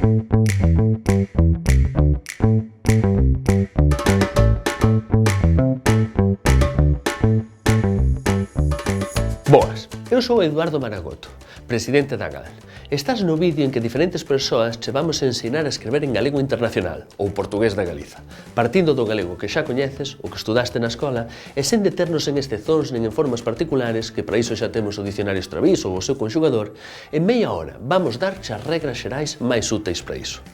Boas, eu sou Eduardo Maragoto, presidente da GAL. Estás no vídeo en que diferentes persoas che vamos a ensinar a escrever en galego internacional, ou portugués da Galiza, partindo do galego que xa coñeces, o que estudaste na escola, e sen deternos en excepcións nen en formas particulares, que para iso xa temos o dicionario Estraviso ou o seu conxugador, en meia hora vamos darche as regras xerais máis úteis para iso.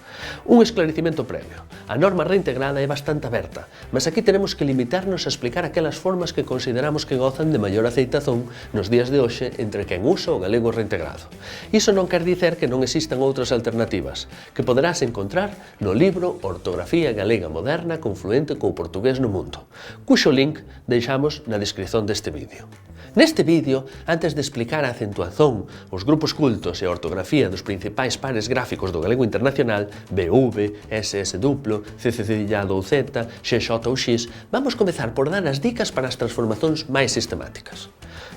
Un esclarecimento previo. A norma reintegrada é bastante aberta, mas aquí tenemos que limitarnos a explicar aquelas formas que consideramos que gozan de maior aceitazón nos días de hoxe entre quen usa o galego reintegrado. Iso non quer dicer que non existan outras alternativas, que poderás encontrar no libro Ortografía Galega Moderna confluente co portugués no mundo, cuxo link deixamos na descrición deste vídeo. Neste vídeo, antes de explicar a acentuación, os grupos cultos e a ortografía dos principais pares gráficos do galego internacional, BV, SS duplo, CCCillado ou Z, XJ ou X, vamos comezar por dar as dicas para as transformacións máis sistemáticas.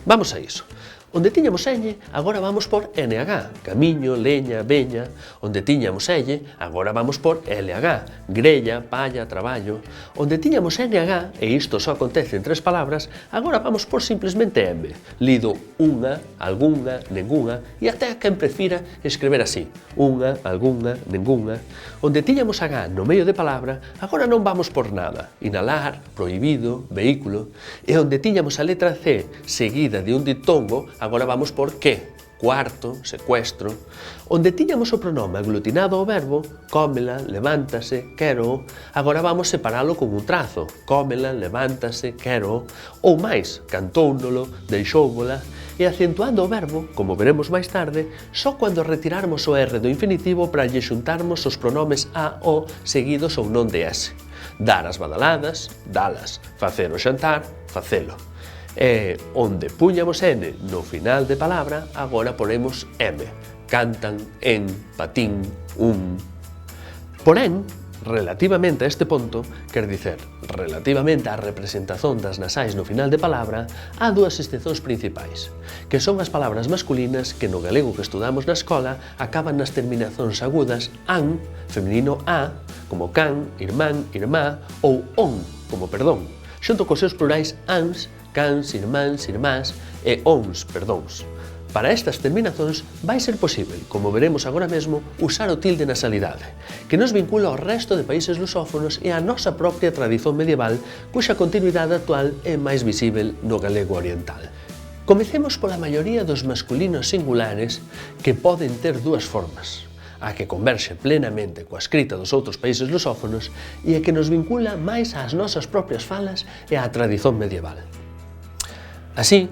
Vamos a iso. Onde tiñamos ñ, agora vamos por NH, camiño, leña, veña. Onde tiñamos L, agora vamos por LH, grella, palla, traballo. Onde tiñamos NH, e isto só acontece en 3 palabras, agora vamos por simplemente M, lido unha, algunha, nengunha, e até quen prefira escrever así, unha, algunha, nengunha. Onde tiñamos H no medio de palabra, agora non vamos por nada, inhalar, prohibido, vehículo. E onde tiñamos a letra C seguida de un ditongo, agora vamos por que, cuarto, secuestro. Onde tiñamos o pronome aglutinado ao verbo, cómela, levántase, quero, agora vamos separalo con un trazo, cómela, levántase, quero, ou máis, cantóunolo, deixóuvola, e acentuando o verbo, como veremos máis tarde, só cando retirarmos o R do infinitivo para lle xuntarmos os pronomes a, o, seguidos ou non de S. Dar as badaladas, dalas, facer o xantar, facelo. E onde puñamos N no final de palabra, agora ponemos M. Cantan, en, patín, un. Porén, relativamente a este punto, quer dicer, relativamente á representación das nasais no final de palabra, há dúas excepcións principais, que son as palabras masculinas que no galego que estudamos na escola acaban nas terminacións agudas an, feminino a, como can, irmán, irmá, ou on, como perdón, xunto cos seus plurais ans, cans, irmáns, irmás e ons, perdóns. Para estas terminacións vai ser posible, como veremos agora mesmo, usar o tilde nasalidade, que nos vincula ao resto de países lusófonos e á nosa propia tradición medieval, cuxa continuidade actual é máis visível no galego oriental. Comecemos pola maioría dos masculinos singulares que poden ter dúas formas, a que converxe plenamente coa escrita dos outros países lusófonos e a que nos vincula máis ás nosas propias falas e á tradición medieval. Así,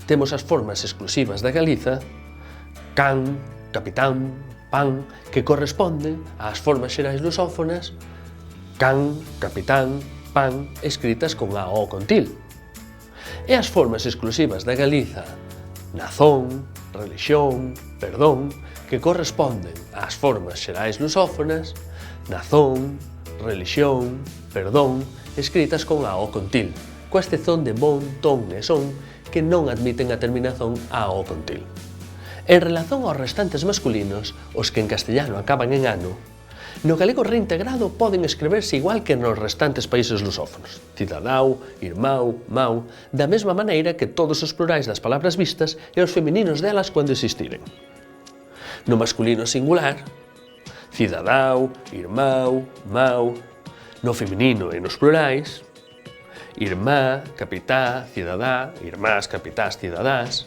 temos as formas exclusivas da Galiza, can, capitán, pan, que corresponden ás formas xerais lusófonas, can, capitán, pan, escritas con a o con til. E as formas exclusivas da Galiza, nazón, relixión, perdón, que corresponden ás formas xerais lusófonas, nazón, relixión, perdón, escritas con a o con til, coa excepción de bon, ton e son, que non admiten a terminación a o con til. En relación aos restantes masculinos, os que en castellano acaban en ano, no galego reintegrado poden escribirse igual que nos restantes países lusófonos, cidadau, irmão, mau, da mesma maneira que todos os plurais das palabras vistas e os femininos delas cando existiren. No masculino singular, cidadau, irmão, mau, no feminino e nos plurais, irmá, capitá, cidadá, irmás, capitás, cidadás,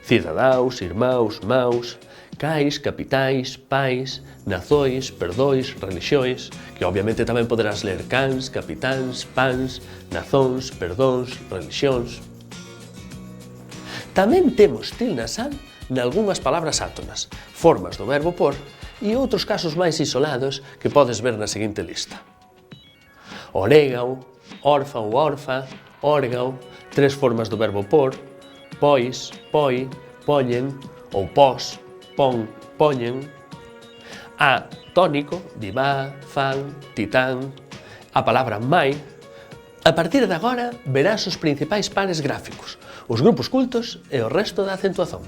cidadaus, irmãos, maus, cais, capitais, pais, nazois, perdóis, relixións, que obviamente tamén poderás ler cans, capitáns, pans, nazóns, perdóns, relixións. Tamén temos til nasal nalgunhas palabras átonas, formas do verbo por e outros casos máis isolados que podes ver na seguinte lista. Orégao, orfa ou orfa, órgao, 3 formas do verbo por, pois, poi, poñen, ou pos, pon, poñen. A tónico, divá, fan, titán, a palabra mai. A partir de agora verás os principais pares gráficos, os grupos cultos e o resto da acentuación.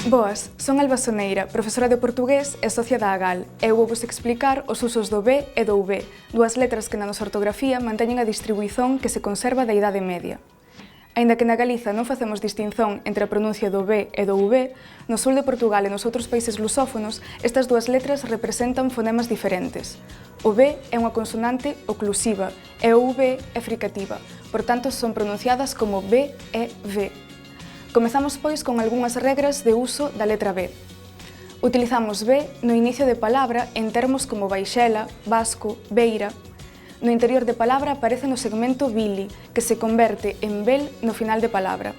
Boas, son Alba Soneira, profesora de portugués e socia da AGAL, e eu vou vos explicar os usos do B e do V, dúas letras que na nosa ortografía manteñen a distribuición que se conserva da Idade Media. Aínda que na Galiza non facemos distinción entre a pronuncia do B e do V, no sul de Portugal e nos outros países lusófonos, estas dúas letras representan fonemas diferentes. O B é unha consonante oclusiva e o V é fricativa, por tanto son pronunciadas como B e V. Comezamos, pois, con algunhas regras de uso da letra B. Utilizamos B no inicio de palabra en termos como baixela, vasco, beira. No interior de palabra aparece no segmento bili, que se converte en bel no final de palabra.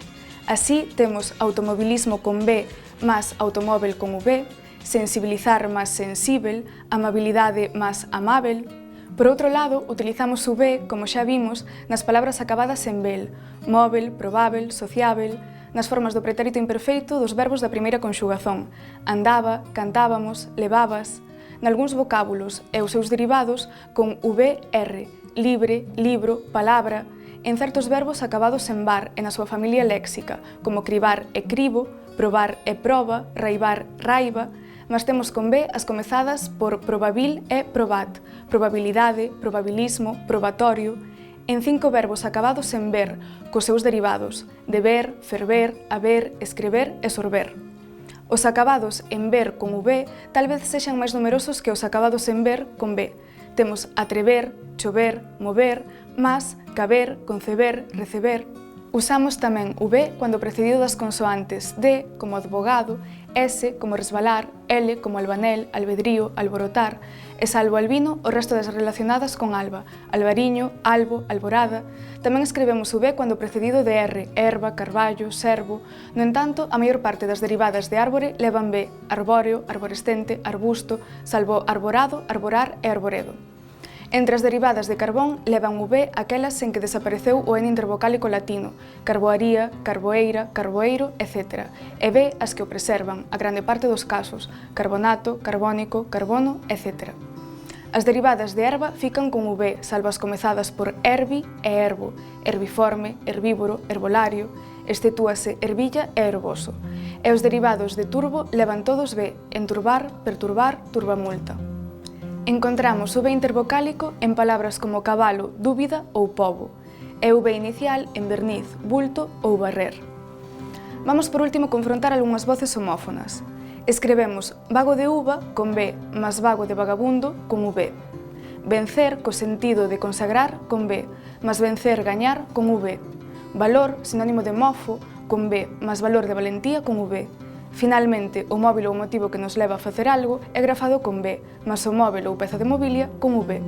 Así, temos automobilismo con B más automóvel con V, sensibilizar más sensível, amabilidade más amável. Por outro lado, utilizamos o B, como xa vimos, nas palabras acabadas en bel, móvel, probável, sociável, nas formas do pretérito imperfeito dos verbos da primeira conxugación, andaba, cantábamos, levabas, nalgúns vocábulos e os seus derivados con VR, libre, libro, palabra, en certos verbos acabados en bar e na súa familia léxica, como cribar e cribo, probar e proba, raivar, raiva, mas temos con B as comezadas por probabil e probat, probabilidade, probabilismo, probatorio, en 5 verbos acabados en ver, cos seus derivados, deber, ferver, haber, escrever e sorber. Os acabados en ver con V tal vez sexan máis numerosos que os acabados en ver con B. Temos atrever, chover, mover, mas, caber, conceber, receber. Usamos tamén o B cando precedido das consoantes D como advogado, S como resbalar, L como albanel, albedrío, alborotar, e salvo albino o resto das relacionadas con alba, albariño, albo, alborada. Tamén escrevemos o B cando precedido de R, erva, carballo, servo. No entanto, a maior parte das derivadas de árbore levan B, arbóreo, arborescente, arbusto, salvo arborado, arborar e arboredo. Entre as derivadas de carbón levan o B aquelas en que desapareceu o N intervocálico latino, carboaría, carboeira, carboeiro, etc. E B as que o preservan, a grande parte dos casos, carbonato, carbónico, carbono, etc. As derivadas de erva fican con o B, salvo as comezadas por herbi e herbo, herbiforme, herbívoro, herbolario, exceptúase herbilla e herboso. E os derivados de turbo levan todos B, enturbar, perturbar, turbamulta. Encontramos o V intervocálico en palabras como cabalo, dúbida ou pobo, e o V inicial en verniz, bulto ou barrer. Vamos por último confrontar algunhas voces homófonas. Escrevemos vago de uva con B, más vago de vagabundo con V. Vencer co sentido de consagrar con B, más vencer, gañar con V. Valor, sinónimo de mofo, con B, más valor de valentía con V. Finalmente, o móbil ou motivo que nos leva a facer algo é grafado con B, mas o móbil ou peza de mobilia con V.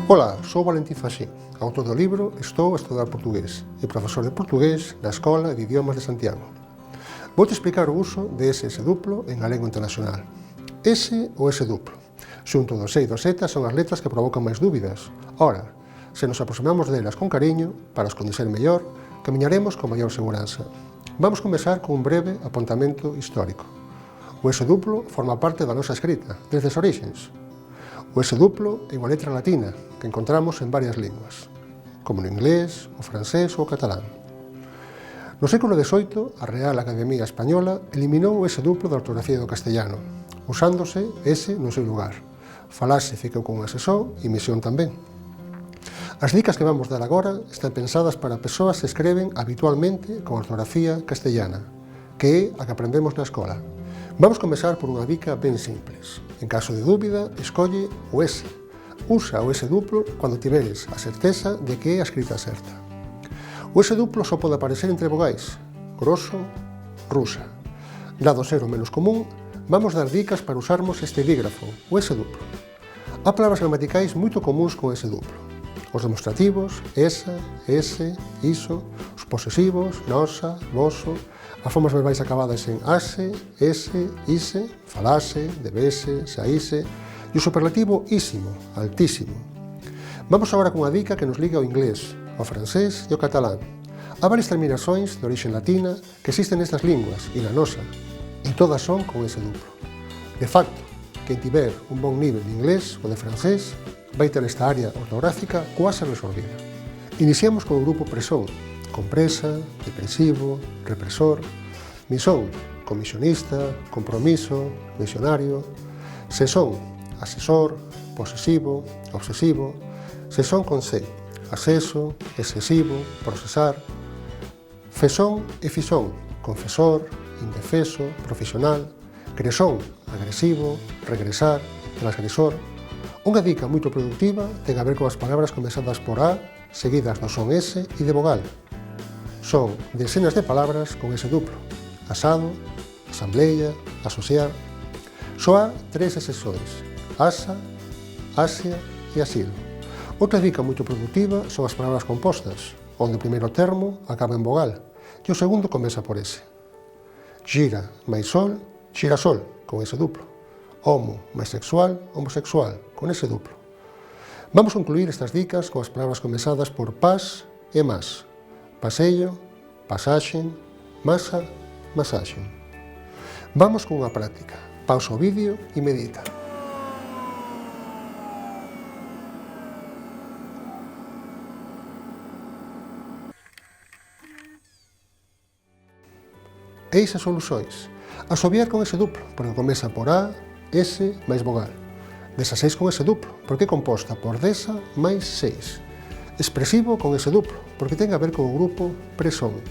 Ola, sou Valentín Faxín, autor do libro Estou a estudar portugués e profesor de portugués na Escola de Idiomas de Santiago. Vou te explicar o uso de SS duplo en galego internacional. S ou S duplo. Xunto do S e do Z son as letras que provocan máis dúbidas. Ora, se nos aproximamos delas con cariño, para as coñecer mellor, camiñaremos con maior seguranza. Vamos comezar con un breve apontamento histórico. O S duplo forma parte da nosa escrita, desde as orixens. O S duplo é unha letra latina que encontramos en varias linguas, como no inglés, o francés ou o catalán. No século XVIII, a Real Academia Española eliminou o S duplo da ortografía do castellano, usándose S no seu lugar. Falase ficou con un S só e misión tamén. As dicas que vamos dar agora están pensadas para persoas que escreven habitualmente con ortografía castellana, que é a que aprendemos na escola. Vamos comezar por unha dica ben simples. En caso de dúbida, escolle o S. Usa o S duplo cando tiveres a certeza de que é a escrita certa. O S duplo só pode aparecer entre vogais, grosso, rusa. Dado ser o menos común, vamos dar dicas para usarmos este dígrafo, o S duplo. Há palabras gramaticais moito comuns con S duplo. Os demostrativos, esa, ese, iso, os posesivos, nosa, voso, as formas verbais acabadas en ase, ese, ise, falase, debese, saíse, e o superlativo ísimo, altísimo. Vamos agora cunha dica que nos liga ao inglés, ao francés e ao catalán. Há varias terminações de orixe latina que existen nestas linguas e na nosa, e todas son con ese duplo. De facto, quen tiver un bon nivel de inglés ou de francés vai ter esta área ortográfica quase resolvida. Iniciamos con o grupo presón, compresa, depresivo, represor, misón, comisionista, compromiso, misionario, sesón, asesor, posesivo, obsesivo, sesón con C, aseso, excesivo, procesar, fesón e fisón, confesor, indefeso, profesional, cresón, agresivo, regresar, transgresor. Unha dica moito productiva ten a ver coas palabras comezadas por A, seguidas do son S e de vogal. Son decenas de palabras con ese duplo: asado, asambleia, asociar. Só há 3 excepcións: asa, asia e asilo. Outra dica moito productiva son as palabras compostas, onde o primeiro termo acaba en vogal e o segundo comeza por S. Gira máis sol, xirasol, con ese duplo. Homo máis sexual, homosexual, con ese duplo. Vamos a concluir estas dicas coas palabras comezadas por pas e mas. Paseio, pasaxen, masa, masaxen. Vamos con unha práctica. Pausa o vídeo e medita. Eis as soluções. Asobiar con ese duplo, porque comeza por A, S máis vogal. Desaseis con ese duplo, porque é composta por desa máis 6. Expresivo con ese duplo, porque ten a ver con o grupo presón.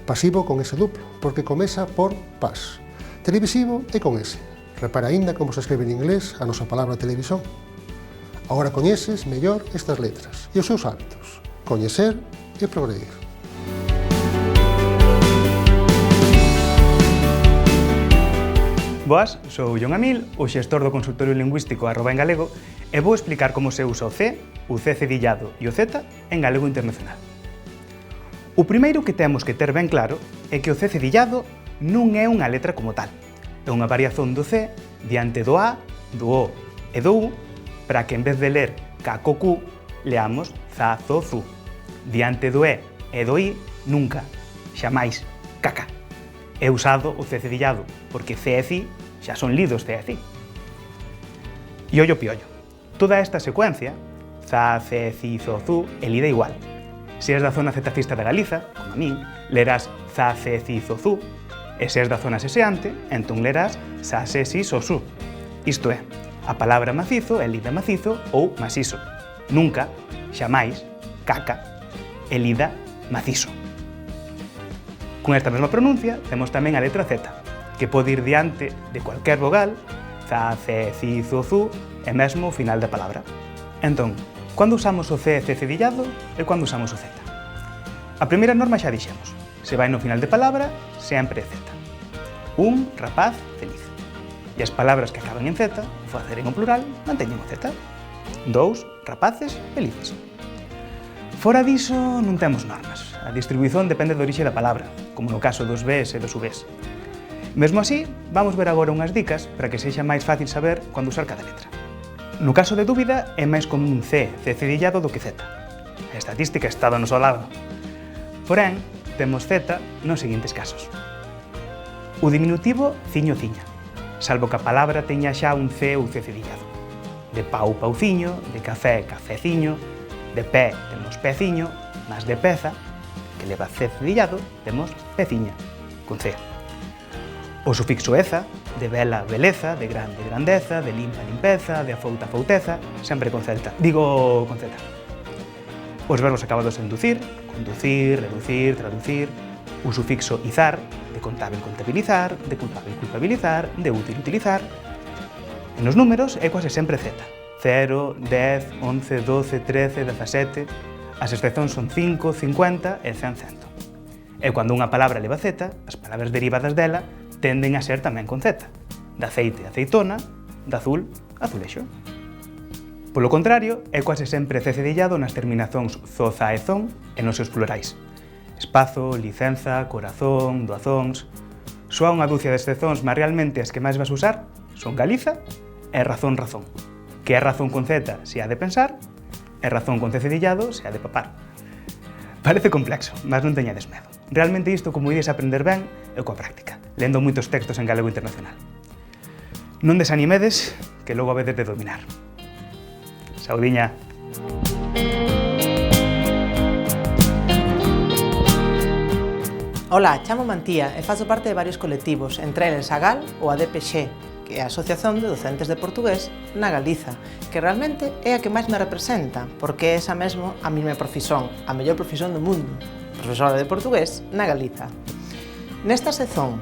Pasivo con ese duplo, porque comeza por pas. Televisivo é con S. Repara aínda como se escribe en inglés a nosa palabra televisión. Agora coñeces mellor estas letras e os seus hábitos. Coñecer e progredir. Boas, sou Jon Amil, o xestor do consultorio lingüístico @en galego, e vou explicar como se usa o C, o C cedillado e o Z en galego internacional. O primeiro que temos que ter ben claro é que o C cedillado non é unha letra como tal. É unha variación do C diante do A, do O e do U, para que en vez de ler caco Q, leamos za, zo, zu. Diante do E e do I, nunca, xamais, caca. É usado o C cedillado, porque C e Ci xa son lidos C e Ci. E ollo piollo. Toda esta secuencia, za, ce, ci, zo, zu, é lida igual. Se és da zona zetacista de Galiza, como a min, lerás za, ce, ci, zo, zu, e se és da zona seseante, entón lerás sa, se, si, so, su. Isto é, a palabra macizo é lida macizo ou masizo. Nunca, xamais, caca, é lida macizo. Con esta mesma pronuncia, temos tamén a letra Z, que pode ir diante de cualquier vogal, za, ce, ci, zo, zu, e mesmo o final da palabra. Entón, cando usamos o C cedillado e cando usamos o Z? A primeira norma xa dixemos, se vai no final de palabra, sempre Z. Un rapaz feliz. E as palabras que acaban en Z, o facer en o plural, manteñen o Z. 2 rapaces felices. Fora diso, non temos normas. A distribuición depende da orixe da palabra, como no caso dos Bs e dos Vs. Mesmo así, vamos ver agora unhas dicas para que sexa máis fácil saber cando usar cada letra. No caso de dúbida, é máis común C cedillado do que Z. A estatística está do noso lado. Porén, temos Z nos seguintes casos. O diminutivo ciño, ciña, salvo que a palabra teña xa un C ou C cedillado. De pau, pauciño, de café, cafeciño, de pé temos peciño, mas de peza, que leva C cedillado, temos peciña, con C. O sufixo eza, de vela, beleza, de grande, grandeza, de limpa, limpeza, de afouta, fauteza, sempre con Z. Digo con Z. Os verbos acabados en ducir, conducir, reducir, traducir. O sufixo izar, de contábil, contabilizar, de culpábil, culpabilizar, de útil, utilizar. E nos números é quase sempre Z. 0, 10, 11, 12, 13, 17... As excepcións son 5, 50 e 100, 100. E cando unha palabra leva Z, as palabras derivadas dela tenden a ser tamén con Z. De aceite, aceitona, de azul, azulexo. Polo contrario, é quase sempre C cedillado nas terminacións zo, za e zon e nos seus plurais. Espazo, licenza, corazón, doazóns... Só unha dúcia de excepcións, mas realmente as que máis vas usar son Galiza e razón, razón. Que é razón con Z se ha de pensar, e razón con C cedillado se ha de papar. Parece complexo, mas non teñades medo. Realmente isto, como ides a aprender ben, é coa práctica, lendo moitos textos en galego internacional. Non desanimedes, que logo habedes de dominar. Saudiña! Ola, chamo Mantía e fazo parte de varios colectivos, entre eles a GAL ou a DPX, que é a Asociación de Docentes de Portugués na Galiza, que realmente é a que máis me representa, porque é esa mesmo a mesma profesión, a mellor profesión do mundo, profesora de portugués na Galiza. Nesta sección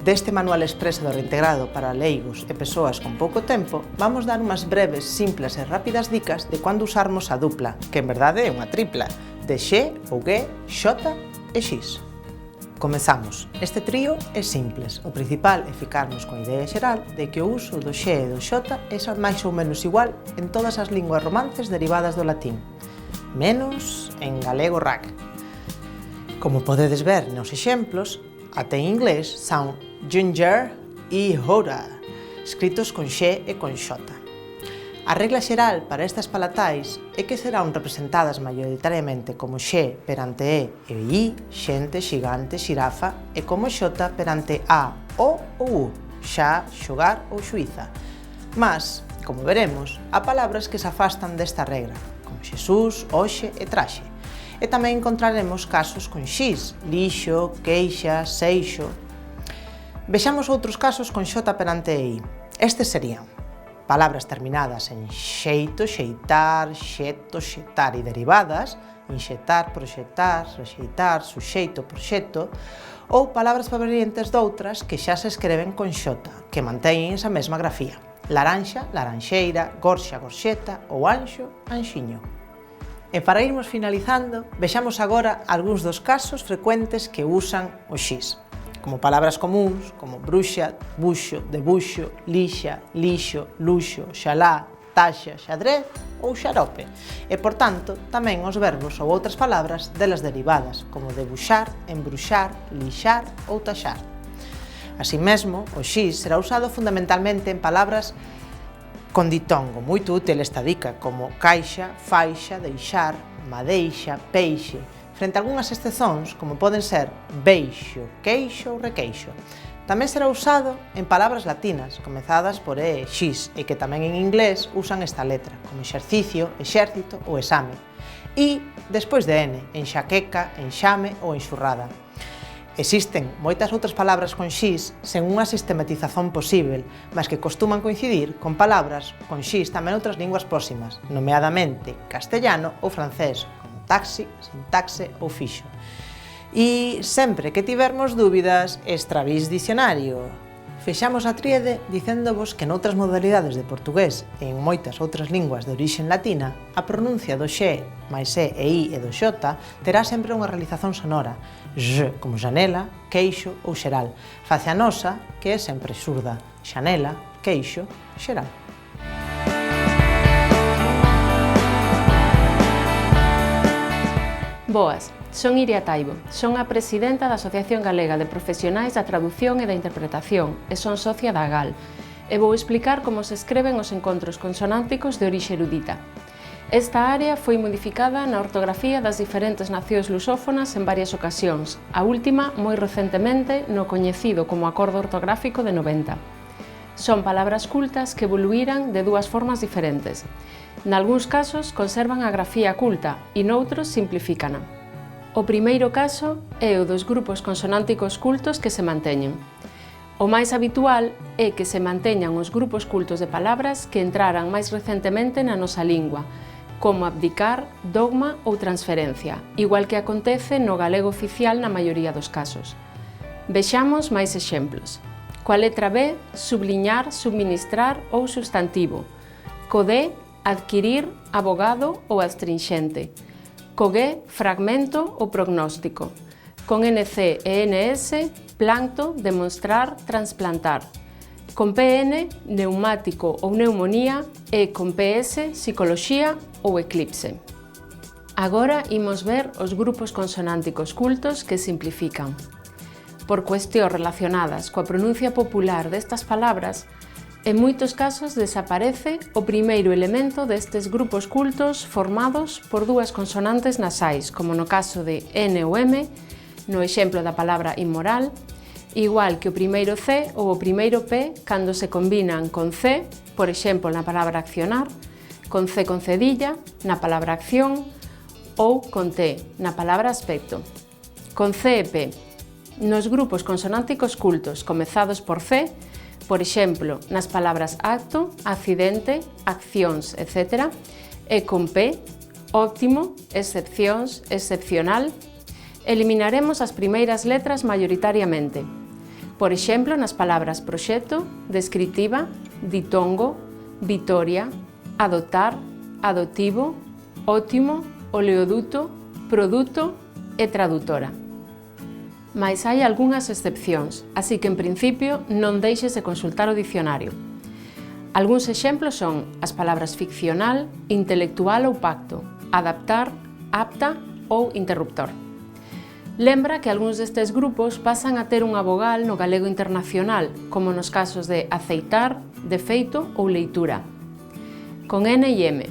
deste manual expreso do reintegrado para leigos e persoas con pouco tempo, vamos dar unhas breves, simples e rápidas dicas de cando usarmos a dupla, que en verdade é unha tripla, de xe ou gue, xota e xis. Comezamos. Este trío é simples. O principal é ficarnos con a idea xeral de que o uso do xe e do xota é máis ou menos igual en todas as linguas romances derivadas do latín, menos en galego rac. Como podedes ver nos exemplos, até en inglés son ginger e hora, escritos con xe e con xota. A regla xeral para estas palatais é que serán representadas maioritariamente como xe perante e e i, xente, xigante, xirafa, e como xota perante a, o ou u, xa, xogar ou xuíza. Mas, como veremos, há palabras que se afastan desta regra, como Xesús, hoxe e traxe. E tamén encontraremos casos con xis, lixo, queixa, seixo. Vexamos outros casos con xota perante e i. Estes serían palabras terminadas en xeito, xeitar, xeto, xetar e derivadas, inxetar, proxetar, rexeitar, suxeito, proxeto, ou palabras provenientes doutras que xa se escreven con xota, que manteñen esa mesma grafía. Laranxa, laranxeira, gorxa, gorxeta ou anxo, anxiño. E para irmos finalizando, vexamos agora algúns dos casos frecuentes que usan o xis, como palabras comúns como bruxa, buxo, debuxo, lixa, lixo, luxo, xalá, taxa, xadrez ou xarope. E, por tanto, tamén os verbos ou outras palabras delas derivadas, como debuxar, embruxar, lixar ou taxar. Así mesmo, o xis será usado fundamentalmente en palabras con ditongo, moito útil esta dica, como caixa, faixa, deixar, madeixa, peixe, frente a algunhas excepcións, como poden ser beixo, queixo ou requeixo. Tamén será usado en palabras latinas, comezadas por e, xis, e que tamén en inglés usan esta letra, como exercicio, exército ou exame. E, despois de n, enxaqueca, enxame ou enxurrada. Existen moitas outras palabras con xis sen unha sistematización posible, mas que costuman coincidir con palabras con xis tamén outras linguas próximas, nomeadamente castellano ou francés, como taxi, sintaxe ou fixo. E sempre que tivermos dúbidas, extravis dicionario. Fexamos a tríade dicéndovos que noutras modalidades de portugués e en moitas outras linguas de orixe latina, a pronuncia do xe, máis e e i e do xota terá sempre unha realización sonora, j como xanela, queixo ou xeral, face a nosa, que é sempre xurda, xanela, queixo, xeral. Boas, son Iria Taibo, son a presidenta da Asociación Galega de Profesionais da Traducción e da Interpretación e son socia da GAL, e vou explicar como se escreven os encontros consonánticos de orixe erudita. Esta área foi modificada na ortografía das diferentes nacións lusófonas en varias ocasións, a última moi recentemente no coñecido como Acordo Ortográfico de 90. Son palabras cultas que evoluíran de dúas formas diferentes. Nalgúns casos conservan a grafía culta e noutros simplifícana. O primeiro caso é o dos grupos consonánticos cultos que se manteñen. O máis habitual é que se manteñan os grupos cultos de palabras que entraran máis recentemente na nosa lingua, como abdicar, dogma ou transferencia, igual que acontece no galego oficial na maioría dos casos. Vexamos máis exemplos. Coa letra B, subliñar, subministrar ou substantivo. Co D, adquirir, abogado ou astrinxente. Co G, fragmento ou prognóstico. Con NC e NS, plancto, demostrar, transplantar. Con PN, neumático ou neumonía e con PS, psicoloxía ou eclipse. Agora imos ver os grupos consonánticos cultos que simplifican. Por cuestións relacionadas coa pronuncia popular destas palabras, en moitos casos desaparece o primeiro elemento destes grupos cultos formados por dúas consonantes nasais, como no caso de N ou M, no exemplo da palabra inmoral, igual que o primeiro C ou o primeiro P cando se combinan con C, por exemplo na palabra accionar, con C con cedilla, na palabra acción, ou con T, na palabra aspecto. Con C e P, nos grupos consonánticos cultos comezados por C, por exemplo, nas palabras acto, accidente, accións, etc., e con P, óptimo, excepcións, excepcional, eliminaremos as primeiras letras maioritariamente. Por exemplo, nas palabras proxecto, descritiva, ditongo, vitoria, adotar, adotivo, ótimo, oleoduto, produto e tradutora. Mais hai algunhas excepcións, así que en principio non deixes de consultar o dicionario. Algúns exemplos son as palabras ficcional, intelectual ou pacto, adaptar, apta ou interruptor. Lembra que algúns destes grupos pasan a ter unha vogal no galego internacional, como nos casos de aceitar, defeito ou leitura. Con N e M.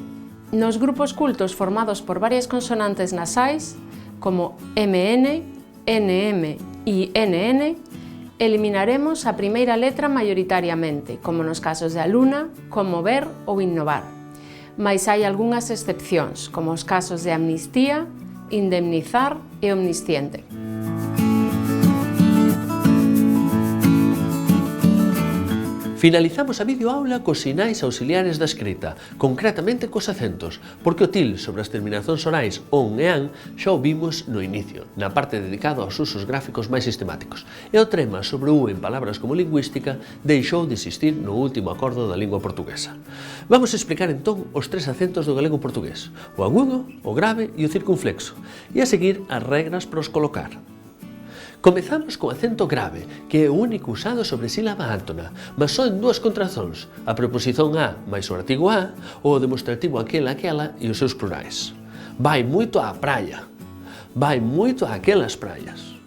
Nos grupos cultos formados por varias consonantes nasais, como MN, NM e NN, eliminaremos a primeira letra maioritariamente, como nos casos de aluna, conmover ou innovar. Mais hai algunhas excepcións, como os casos de amnistía, indemnizar e omnisciente. Finalizamos a videoaula cos sinais auxiliares da escrita, concretamente cos acentos, porque o til sobre as terminacións orais on e an xa o vimos no inicio, na parte dedicada aos usos gráficos máis sistemáticos, e o trema sobre o en palabras como lingüística deixou de existir no último acordo da lingua portuguesa. Vamos explicar entón os tres acentos do galego portugués, o agudo, o grave e o circunflexo, e a seguir as regras para os colocar. Comezamos co acento grave, que é o único usado sobre sílaba átona, mas só en dúas contrazóns, a preposición a máis o artigo a, ou o demostrativo aquel, aquela e os seus plurais. Vai moito á praia, vai moito a aquelas praias.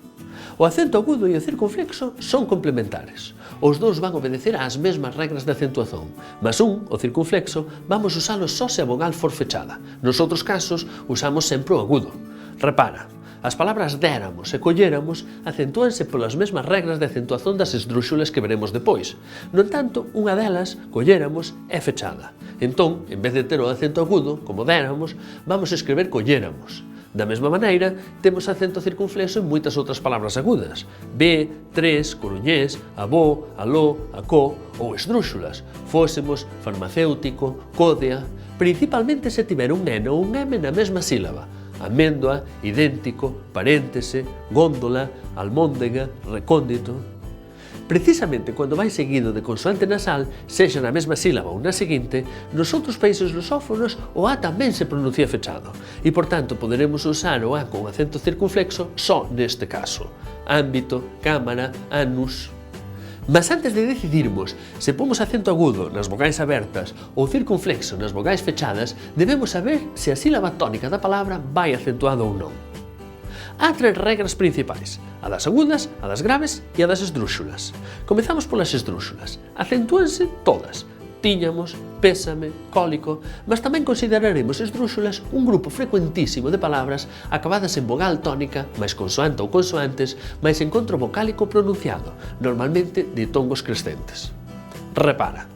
O acento agudo e o circunflexo son complementares. Os dous van obedecer ás mesmas regras de acentuación, mas o circunflexo, vamos usalo só se a vogal for fechada. Nos outros casos, usamos sempre o agudo. Repara, as palabras déramos e colléramos acentúanse polas mesmas regras de acentuación das esdrúxulas que veremos depois. No entanto, unha delas, colléramos, é fechada. Entón, en vez de ter o acento agudo, como déramos, vamos a escrever colléramos. Da mesma maneira, temos acento circunflexo en moitas outras palabras agudas. B, tres, coruñés, abó, aló, acó ou esdrúxulas. Fósemos, farmacéutico, códea, principalmente se tiver un N ou un M na mesma sílaba. Améndoa, idéntico, paréntese, góndola, almóndega, recóndito. Precisamente cando vai seguido de consoante nasal, sexa na mesma sílaba ou na seguinte, nos outros países lusófonos o A tamén se pronuncia fechado e, por tanto, poderemos usar o A con acento circunflexo só neste caso. Ámbito, cámara, anus. Mas antes de decidirmos se pomos acento agudo nas vogais abertas ou circunflexo nas vogais fechadas, debemos saber se a sílaba tónica da palabra vai acentuada ou non. Há tres regras principais, a das agudas, a das graves e a das esdrúxulas. Comezamos polas esdrúxulas. Acentúanse todas. Tiñamos, pésame, cólico, mas tamén consideraremos esdrúxulas un grupo frecuentísimo de palabras acabadas en vogal tónica, máis consoante ou consoantes, máis encontro vocálico pronunciado, normalmente de tongos crescentes. Repara: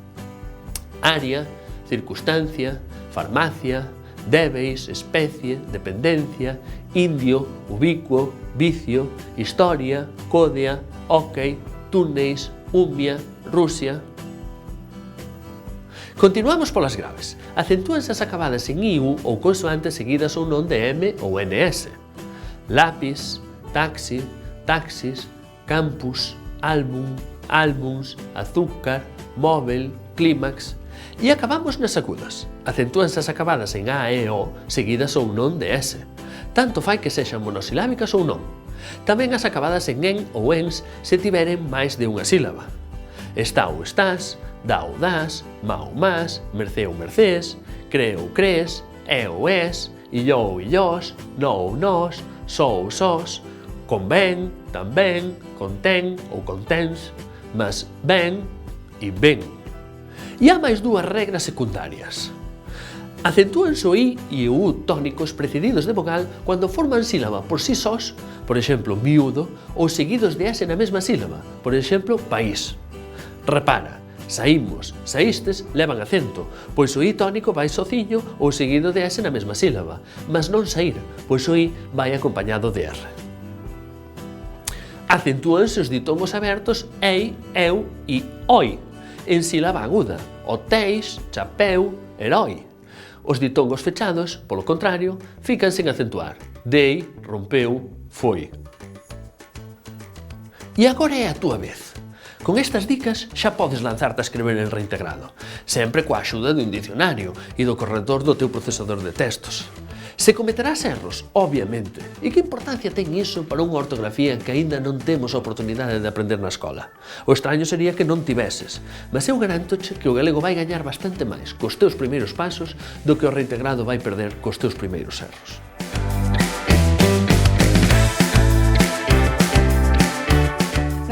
área, circunstancia, farmacia, débeis, especie, dependencia, indio, ubicuo, vicio, historia, códea, ok, túneis, umia, Rusia. Continuamos polas graves. Acentúanse as acabadas en IU ou consoantes seguidas ou non de M ou NS. Lápis, taxi, taxis, campus, álbum, álbums, azúcar, móvel, clímax. E acabamos nas agudas. Acentúanse as acabadas en A e O seguidas ou non de S. Tanto fai que sexan monosilábicas ou non. Tamén as acabadas en ou ens se tiveren máis de unha sílaba. Está ou estás, dá ou das, má ou más, mercé ou mercés, cree ou crees, é ou es, illó ou illós, no ou nós, só ou sós, convén, tamén, contén ou contens, mas ben e ben. E há máis dúas regras secundarias. Acentúanse o I e o U tónicos precedidos de vogal cando forman sílaba por sí sós, por exemplo, miúdo, ou seguidos de S na mesma sílaba, por exemplo, país. Repara, saímos, saístes levan acento, pois o I tónico vai sociño ou seguido de S na mesma sílaba, mas non saír, pois o I vai acompañado de R. Acentúanse os ditongos abertos ei, eu e oi, en sílaba aguda, hotéis, chapeu, heroi. Os ditongos fechados, polo contrario, fican sen acentuar, dei, rompeu, foi. E agora é a túa vez. Con estas dicas xa podes lanzarte a escrever en reintegrado, sempre coa axuda dun dicionario e do corrector do teu procesador de textos. Se cometerás erros, obviamente, e que importancia ten iso para unha ortografía que aínda non temos a oportunidade de aprender na escola? O extraño sería que non tiveses, mas eu garantoche que o galego vai gañar bastante máis cos teus primeiros pasos do que o reintegrado vai perder cos teus primeiros erros.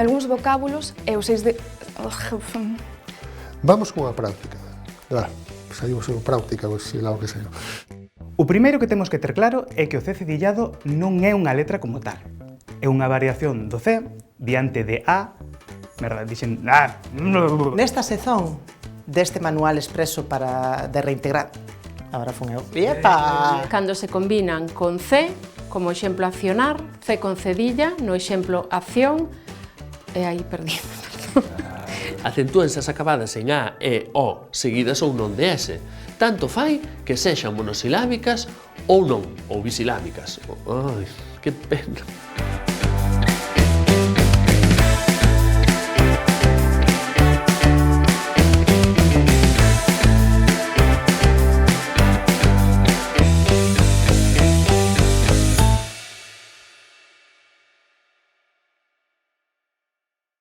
Nalgúns vocábulos e os 6 de... Vamos con a práctica. Saiu práctica, o que saiu. O primeiro que temos que ter claro é que o C cedillado non é unha letra como tal. É unha variación do C diante de A, dixen A. Nesta sección deste manual expreso de reintegrar, agora fun eu. Iepa! Cando se combinan con C, como exemplo accionar, C con cedilla, no exemplo acción, e aí perdido. Acentúanse as acabadas en A, E, O, seguidas ou non de S. Tanto fai que sexan monosilábicas ou non, ou bisilábicas. Ai, que pena.